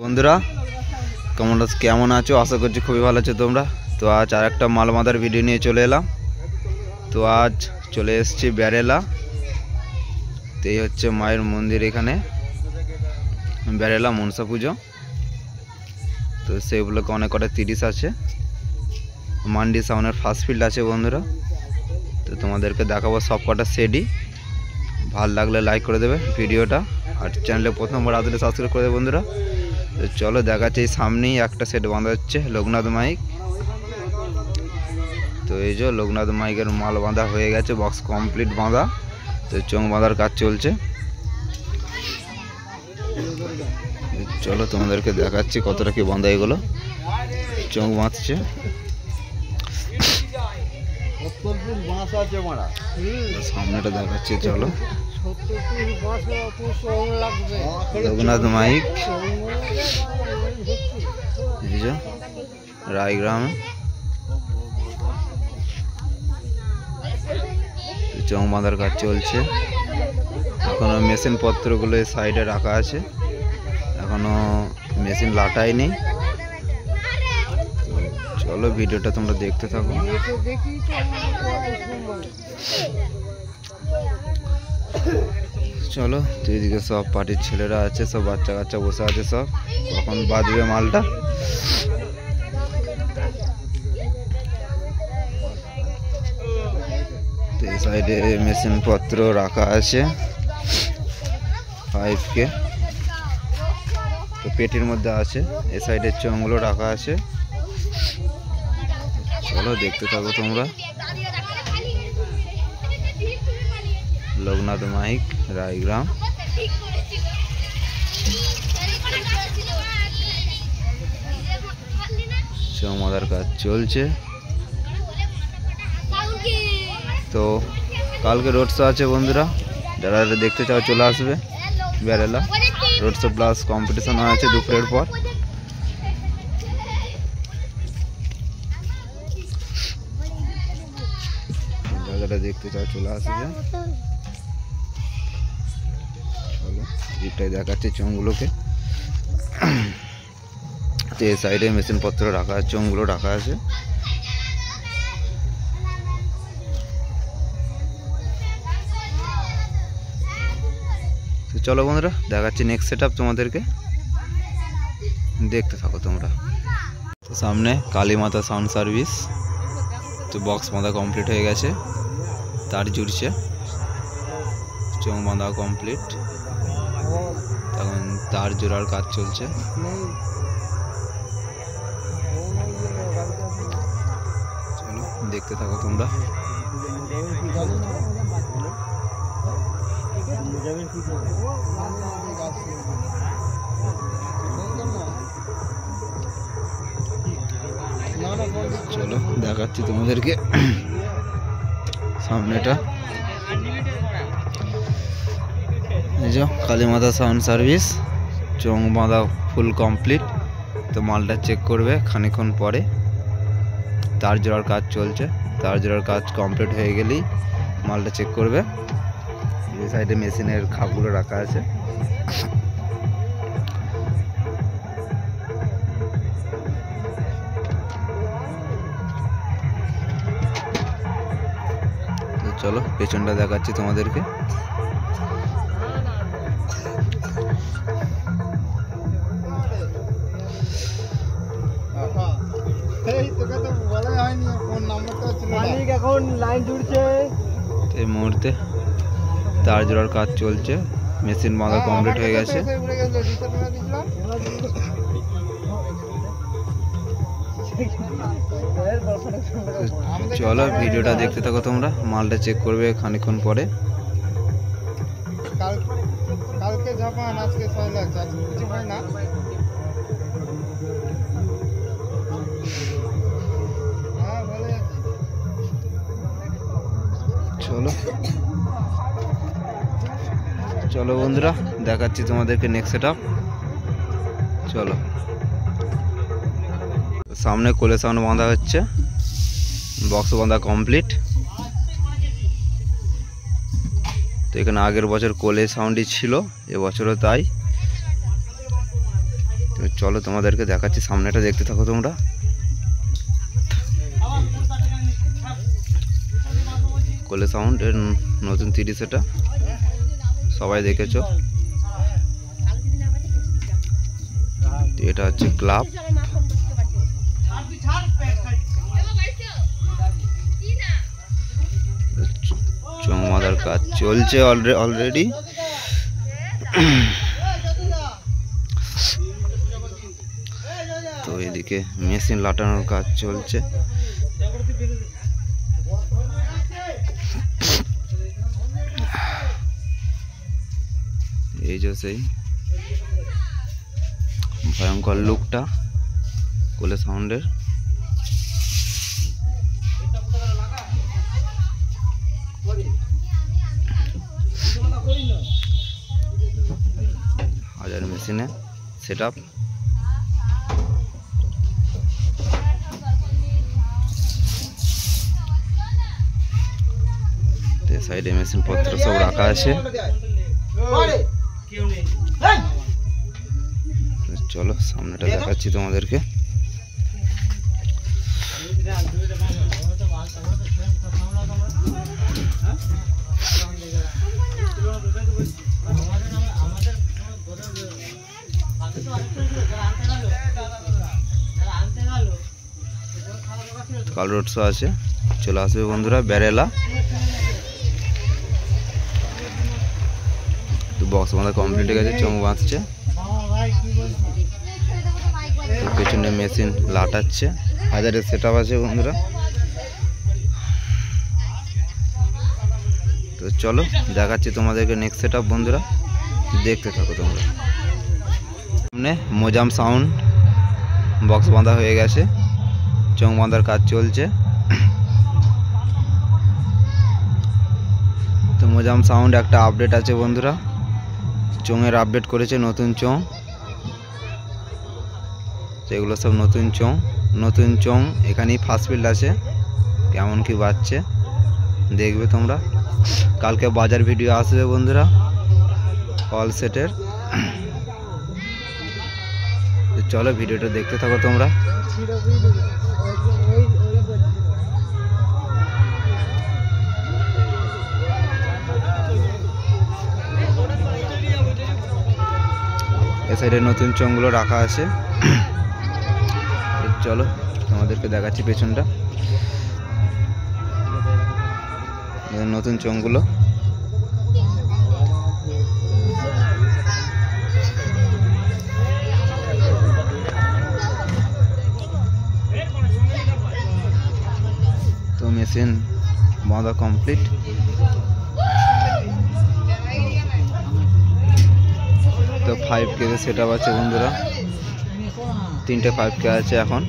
বন্ধুরা কেমন আছো? আশা করছি খুবই ভালো আছো তোমরা। তো আজ আর একটা মাল বাঁধার ভিডিও নিয়ে চলে এলাম। তো আজ চলে এসেছি বেরেলা। তো এই হচ্ছে মায়ের মন্দির, এখানে বেরেলা মনসা পুজো। তো সেইগুলোকে অনেক কটা 30 আছে। মান্ডি সাউনের ফার্স্ট ফিল্ড আছে বন্ধুরা। তো তোমাদেরকে দেখাবো সব কটা সেটই। ভালো লাগলে লাইক করে দেবে ভিডিওটা, আর চ্যানেলে প্রথমবার আসলে সাবস্ক্রাইব করে দেবে বন্ধুরা। তো চলো দেখাচ্ছে, এই সামনেই একটা সেট বাঁধা হচ্ছে লোকনাথ মাইক। তো এই যে লোকনাথ মাইকের মাল বাঁধা হয়ে গেছে, বক্স কমপ্লিট বাঁধা। তো চোঙ বাঁধার কাজ চলছে। চলো তোমাদেরকে দেখাচ্ছি কতটা কি বাঁধা, এগুলো চোঙ বাঁধছে। সামনেটা দেখাচ্ছি, চলো। লোকনাথ মাইক রায়গ্রাম, চোঙ বাঁধার কাজ চলছে। এখনো মেশিন পত্রগুলো সাইডে রাখা আছে, এখনো মেশিন লাটায়নি। চলো ভিডিওটা তোমরা দেখতে থাকো। চলো, তো এদিকে সব পার্টির ছেলেরা আছে, সব বাচ্চা কাচ্চা বসে আছে, সব কখন বাজবে মালটা। তো এই সাইডে মেশিন পত্র রাখা আছে 5K, তো পেটির মধ্যে আছে। এই সাইডে চোঙগুলো রাখা আছে। চলো দেখতে থাকো তোমরা। লোকনাথ মাইক রায়গ্রাম। চৌমাদার কাজ চলছে। তো কালকে রোড শো আছে বন্ধুরা, যারা দেখতে চাও চলে আসবে বেরেলা। রোড শো প্লাস কম্পিটিশন আছে দুপুরের পর। যারা দেখতে চাও চলে আসবে। দিকটাই দেখাচ্ছে চোঙগুলোকে। তো এই সাইডে মেশিন পত্র রাখা আছে, চোঙগুলো রাখা আছে। তো চলো বন্ধুরা দেখাচ্ছি নেক্সট সেট আপ তোমাদেরকে, দেখতে থাকো তোমরা। তো সামনে কালী মাতা সাউন্ড সার্ভিস। তো বক্স বাঁধা কমপ্লিট হয়ে গেছে, তার জুড়ছে, চোঙ বাঁধা কমপ্লিট। তখন তার জোড়ার কাজ চলছে। চলো দেখতে থাকো তোমরা। চলো দেখাচ্ছি তোমাদেরকে সামনেটা। এই যে কালীমাতা সাউন্ড সার্ভিস, চোঙ বাঁধা ফুল কমপ্লিট। তো মালটা চেক করবে খানিকক্ষণ পরে। তার জোড়ার কাজ চলছে, তার জোড়ার কাজ কমপ্লিট হয়ে গেলেই মালটা চেক করবে। এই সাইডে মেশিনের খাপগুলো রাখা আছে। তো চলো পেছনটা দেখাচ্ছি তোমাদেরকে। এই মুহূর্তে তার জোড়ার কাজ চলছে, মেশিন বাঁধা কমপ্লিট হয়ে গেছে। চলো ভিডিওটা দেখতে থাকো তোমরা। মালটা চেক করবে খানিকক্ষণ পরে। কালকে জাপান, আজকে 6 লাখ, আজকে কিছু হয় না। চলো চলো বন্ধুরা দেখাচ্ছি তোমাদেরকে নেক্সট সেট আপ। চলো, সামনে কোলে সাউন্ড বাঁধা হচ্ছে, বক্স বাঁধা কমপ্লিট। তো এখানে আগের বছর কোলে সাউন্ডই ছিল, এবছরও তাই। চলো তোমাদেরকে দেখাচ্ছি, সামনেটা দেখতে থাকো তোমরা। কোলে সাউন্ড এর নতুন 30 এটা সবাই দেখেছো। এটা হচ্ছে ক্লাব, চোঙ বাঁধার কাজ চলছে অলরেডি। তো এদিকে মেশিন লাটানোর কাজ চলছে। এই যে সেই ভয়ঙ্কর লুকটা কোলে সাউন্ডের। হাজার মেশিনে সেট আপ। সাইডে মেশিন পত্র সব রাখা আছে। চলো সামনেটা দেখাচ্ছি তোমাদেরকে। কাল রোড শো আছে, চলে আসবে বন্ধুরা বেরেলা। তো বক্স বাঁধা কমপ্লিট হয়ে গেছে, চোঙ বাঁধছে। তো পেছনে মেশিন লাটাচ্ছে, হাজারের সেট আপ আছে বন্ধুরা। তো চলো দেখাচ্ছি তোমাদেরকে নেক্সট সেট আপ বন্ধুরা, দেখতে থাকো তোমরা। সামনে মোজাম সাউন্ড বক্স বাঁধা হয়ে গেছে, চোঙ বাঁধার কাজ চলছে। তো মোজাম সাউন্ড একটা আপডেট আছে বন্ধুরা, চোঙের আপডেট করেছে, নতুন চোঙ। সেগুলো সব নতুন চোঙ। এখানেই ফার্স্ট ফিল্ড আছে, কেমন কি বাজছে দেখবে তোমরা। কালকে বাজার ভিডিও আসবে বন্ধুরা অল সেটের। চলো ভিডিওটা দেখতে থাকো তোমরা। এ সাইডে নতুন চোঙগুলো রাখা আছে। চলো তোমাদেরকে দেখাচ্ছি পেছনটা, নতুন চোঙগুলো। তো মেশিন বাঁধা কমপ্লিট। তো 5K সেট আপ আছে বন্ধুরা, 3টে 5K আছে এখন।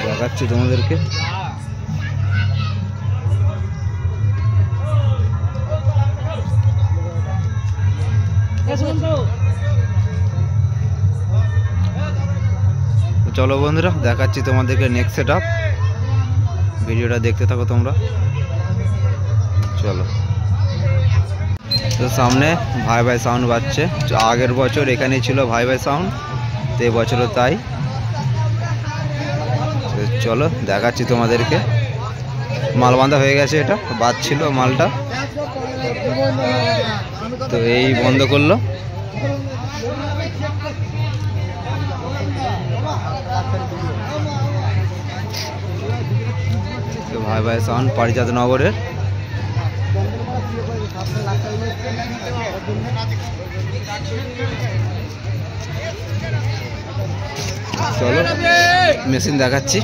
দেখাচ্ছি তোমাদেরকে। চলো বন্ধুরা দেখাচ্ছি তোমাদেরকে নেক্সট সেট আপ, ভিডিওটা দেখতে থাকো তোমরা। চলো। তো সামনে ভাই ভাই সাউন্ড বাজছে, আগের বছর এখানেই ছিল ভাই ভাই সাউন্ড, তো এবছরও তাই। চলো দেখাচ্ছি তোমাদেরকে। মাল বাঁধা হয়ে গেছে, এটা বাজছিল মালটা, তো এই বন্ধ করলো। তো ভাই ভাই সাউন্ড পারিজাত নগরের। চলো মেশিন দেখাচ্ছি।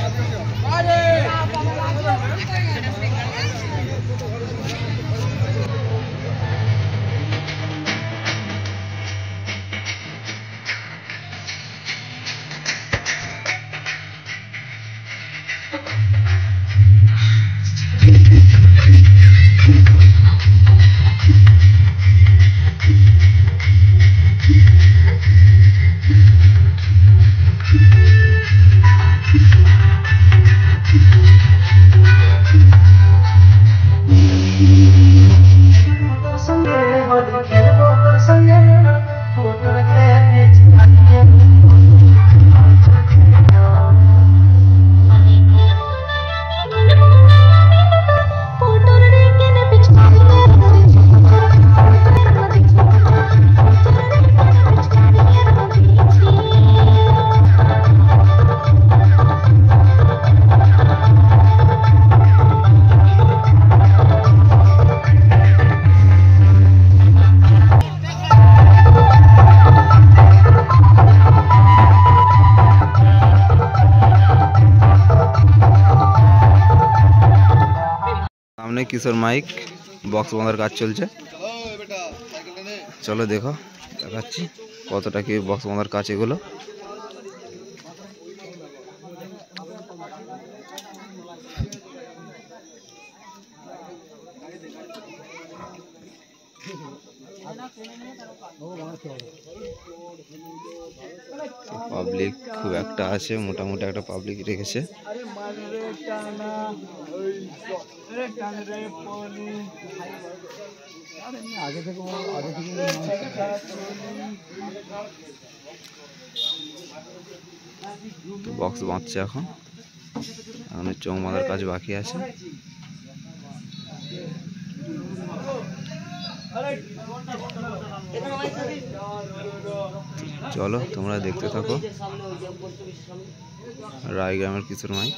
কিশোর মাইক বক্স বাঁধার কাজ চলছে। চলো দেখো দেখাচ্ছি কতটা কি বক্স বাঁধার কাজ এগুলো। পাবলিক খুব একটা আছে, মোটামুটি একটা পাবলিক রেখেছে। বক্স বাঁধছে এখন চোখ বাঁধার কাজ বাকি আছে। চলো তোমরা দেখতে থাকো রায়গ্রামের কিশোর মাইক।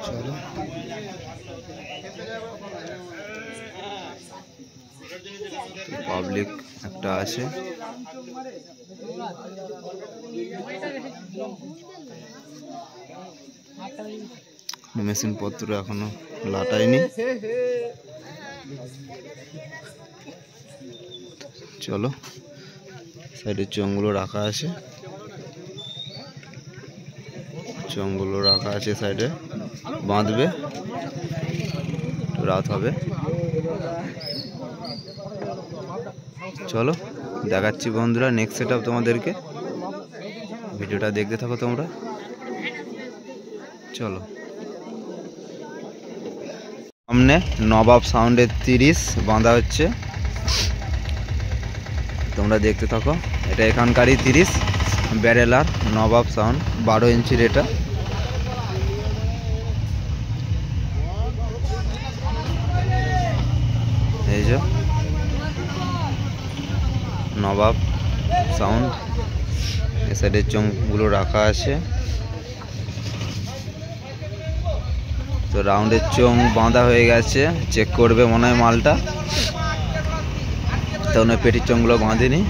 চলো পাবলিক একটা আছে। মেশিন পত্র এখনো লাটায়নি। চলো সাইডে চোঙগুলো রাখা আছে, চোঙগুলো রাখা আছে সাইডে, বাঁধবে রাত হবে। চলো দেখাচ্ছি বন্ধুরা নেক্সট সেটআপ তোমাদেরকে, ভিডিওটা দেখতে থাকো তোমরা। চলো সামনে নবাব সাউন্ডের 30 বাঁধা হচ্ছে, তোমরা দেখতে থাকো। এটা এখানকারই 30 ব্যারেলার নবাব সাউন্ড 12 ইঞ্চির এটা। এই যে নবাব সাউন্ড, এ সাইডে চোঙগুলো রাখা আছে। তো রাউন্ডের চোঙ বাঁধা হয়ে গেছে, চেক করবে মনে হয় মালটা, তখন পেটির চোঙগুলো বাঁধেনি।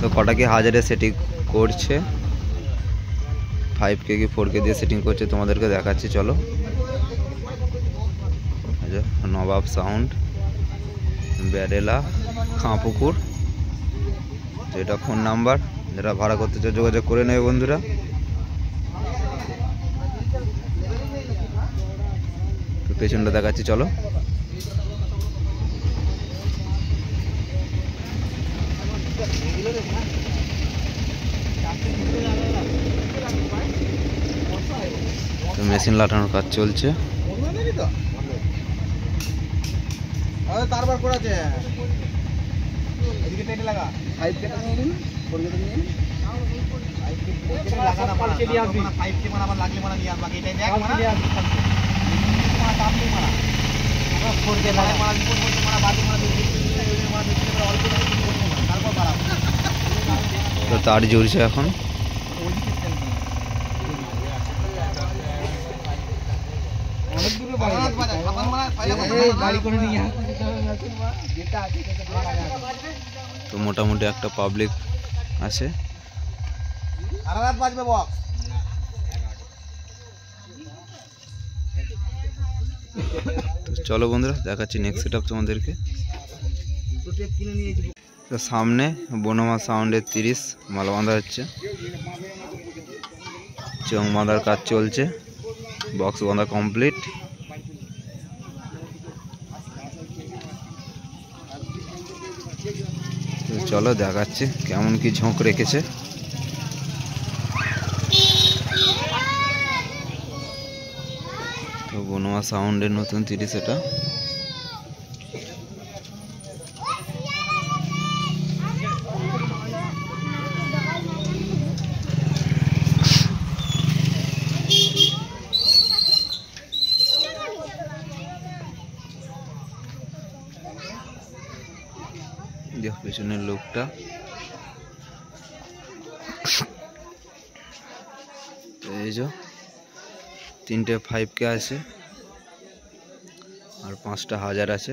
তো কটা কি হাজারে সেটিং করছে, 5K কি 4K দিয়ে সেটিং করছে তোমাদেরকে দেখাচ্ছি। চলো নবাব সাউন্ড ব্যারেলা খাঁপুকুর, এটা ফোন নাম্বার, যারা ভাড়া করতে চাও যোগাযোগ করে নেবে বন্ধুরা। তো পেছনটা দেখাচ্ছি চলো। তো মেশিন লাটানোর কাজ চলছে। তারপর করেছে এদিকে টেনে লাগা 5K নিয়ে নিন 4K নিয়ে নিন 5K লাগা না 5K দিয়ে আসবি 5K মানে আবার লাগলে মানে নিয়ে আসবা এটাই দেখ মানে নিয়ে আসবি মানে দাম নেই মানে 4K লাগা মানে রিপোর্ট করতে মানে বাকি মানে অল্প তারপর বাড়াবো। তো তার জ্বলছে এখন। তো মোটামুটি একটা পাবলিক আছে। তো চলো বন্ধুরা দেখাচ্ছি নেক্সট সেটআপ তোমাদেরকে। তো সামনে বনমা সাউন্ডের 30 মাল বাঁধা হচ্ছে, চোঙ বাঁধার কাজ চলছে, বক্স বাঁধা কমপ্লিট। তো চলো দেখাচ্ছি কেমন কি ঝোঁক রেখেছে। তো বনমা সাউন্ডের নতুন 30 এটা। দেখো পেছনের লোকটা। এই যে 3টে 5K আছে আর 5টা 1000 আছে।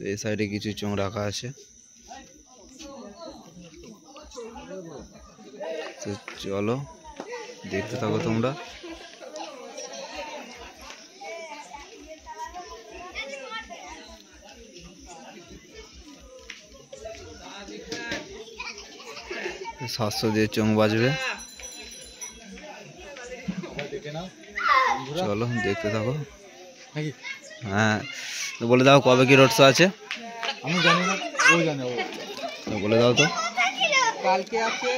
এই সাইডে কিছু চোঙ রাখা আছে। তো চলো দেখতে থাকো তোমরা। সাতশো দিয়ে চোঙ বাজবে। চলো দেখতে থাকো। হ্যাঁ বলে দাও কবে কি রোড শো আছে? আমি জানি না, ও জানে। ও বলে দাও তো। কালকে আছে,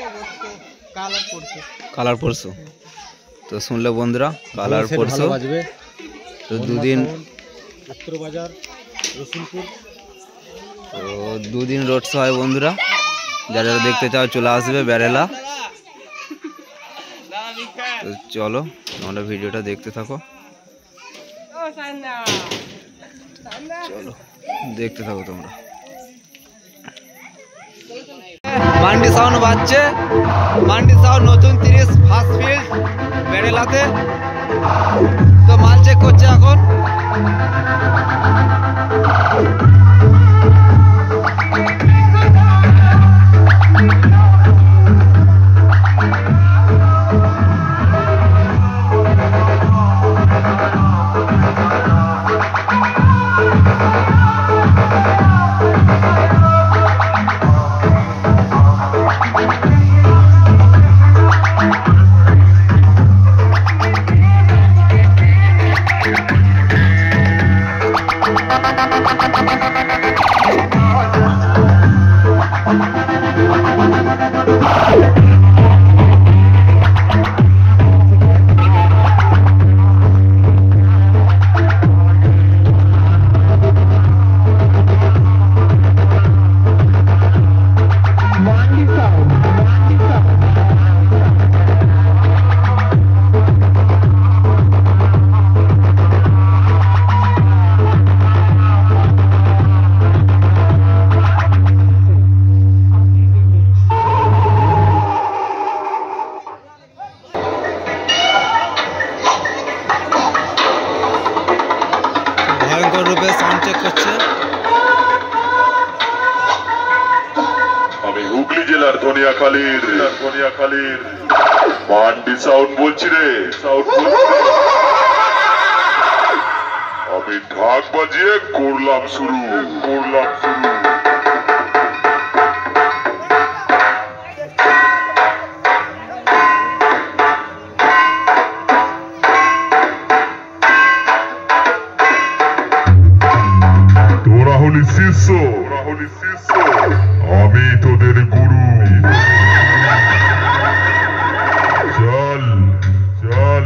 কাল আর পরশু। কাল আর পরশু। তো শুনলে বন্ধুরা, কাল আর পরশু তো দুদিন উত্তর বাজার রসুলপুর, তো দুদিন রোড শো হয় বন্ধুরা। যারা যারা দেখতে চাও চলে আসবে বেরেলা। তো চলো তোমরা ভিডিওটা দেখতে থাকো। চলো দেখতে থাকো তোমরা। মান্ডি সাউন্ড বাজছে। মান্ডি সাউন্ড নতুন 30 ফার্স্ট ফিল্ড বেরেলাতে। তো মাল চেক করছে এখন। ভয়ঙ্কর রূপে সাউন্ড চেক করছে। আমি হুগলি জেলার ধনিয়াখালীর মান্ডি সাউন্ড বলছি রে। আমি ঢাক বাজিয়ে করলাম শুরু। তোরা হলি শিষ্য, আমি তোদের গুরু। চল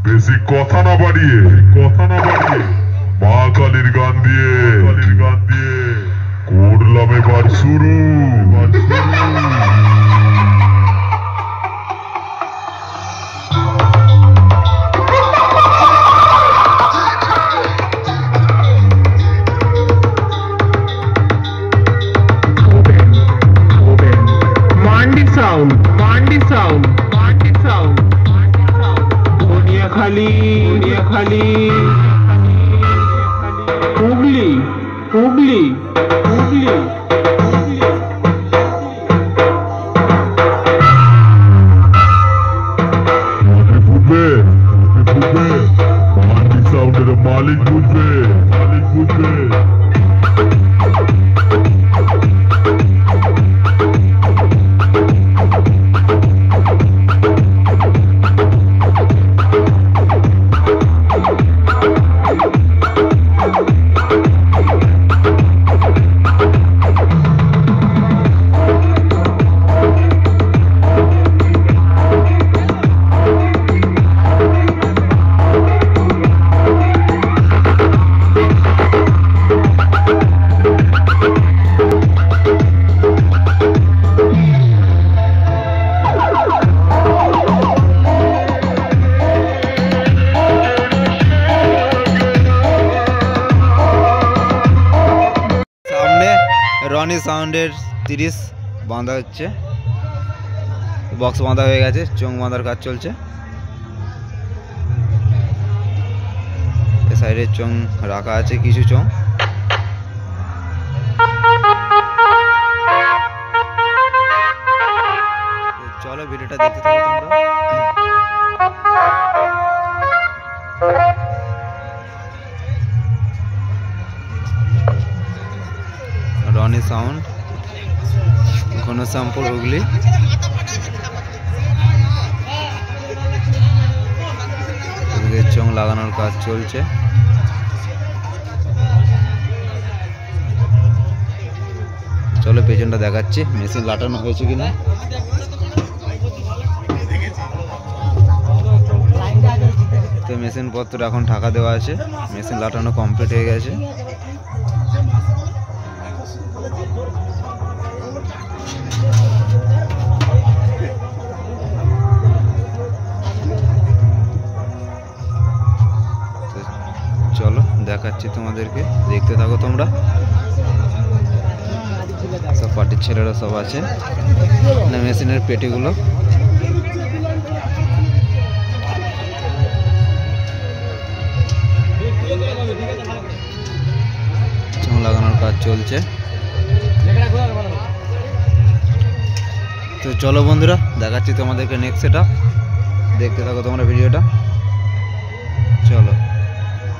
বেশি কথা না বাড়িয়ে মা কালীর গান দিয়ে করলাম এবার শুরু। मांडी साउंड धनियाखाली हुगली মান্ডি সাউন্ডের মালিক বুঝবে। রনি সাউন্ডের 30 বাঁধা হচ্ছে। বক্স বাঁধা হয়ে গেছে, চোঙ বাঁধার কাজ চলছে। এ সাইডে চোঙ রাখা আছে, কিছু চোঙ। ভিডিওটা দেখতে থাকো তোমরা। রনি সাউন্ড, ঘনশ্যামপুর, হুগলি। এদিকে চোঙ লাগানোর কাজ চলছে। চলো পেছনটা দেখাচ্ছি, মেশিন লাটানো হয়েছে কিনা। তো মেশিন পত্র এখন ঢাকা দেওয়া আছে, মেশিন লাটানো কমপ্লিট হয়ে গেছে। চলো দেখাচ্ছি তোমাদেরকে, দেখতে থাকো তোমরা। সব পার্টির ছেলেরা সব আছে, মেশিনের পেটিগুলো। চোঙ লাগানোর কাজ চলছে। তো চলো বন্ধুরা, দেখাচ্ছি তোমাদেরকে নেক্সট সেটআপ, দেখতে থাকো তোমরা ভিডিওটা। চলো।